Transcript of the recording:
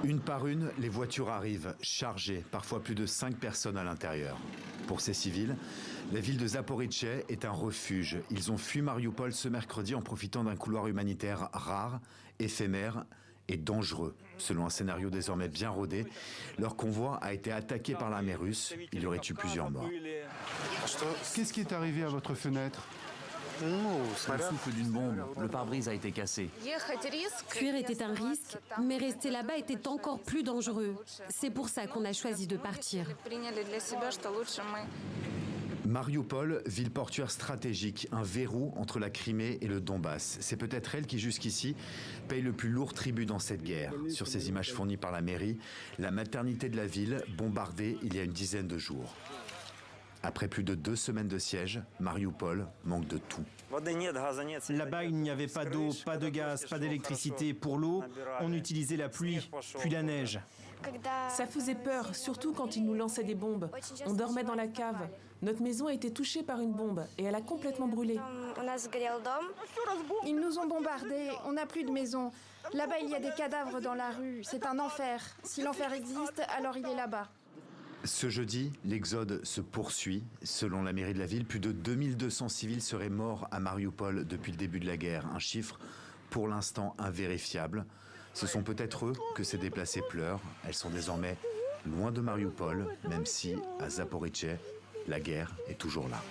Une par une, les voitures arrivent, chargées, parfois plus de 5 personnes à l'intérieur. Pour ces civils, la ville de Zaporijie est un refuge. Ils ont fui Mariupol ce mercredi en profitant d'un couloir humanitaire rare, éphémère et dangereux. Selon un scénario désormais bien rodé, leur convoi a été attaqué par l'armée russe. Il y aurait eu plusieurs morts. Qu'est-ce qui est arrivé à votre fenêtre? C'est le souffle d'une bombe. Le pare-brise a été cassé. Fuir était un risque, mais rester là-bas était encore plus dangereux. C'est pour ça qu'on a choisi de partir. Mariupol, ville portuaire stratégique, un verrou entre la Crimée et le Donbass. C'est peut-être elle qui, jusqu'ici, paye le plus lourd tribut dans cette guerre. Sur ces images fournies par la mairie, la maternité de la ville, bombardée il y a une dizaine de jours. Après plus de 2 semaines de siège, Mariupol manque de tout. Là-bas, il n'y avait pas d'eau, pas de gaz, pas d'électricité. Pour l'eau, on utilisait la pluie, puis la neige. Ça faisait peur, surtout quand ils nous lançaient des bombes. On dormait dans la cave. Notre maison a été touchée par une bombe et elle a complètement brûlé. Ils nous ont bombardés, on n'a plus de maison. Là-bas, il y a des cadavres dans la rue. C'est un enfer. Si l'enfer existe, alors il est là-bas. Ce jeudi, l'exode se poursuit. Selon la mairie de la ville, plus de 2200 civils seraient morts à Mariupol depuis le début de la guerre. Un chiffre pour l'instant invérifiable. Ce sont peut-être eux que ces déplacés pleurent. Elles sont désormais loin de Mariupol, même si, à Zaporijie, la guerre est toujours là.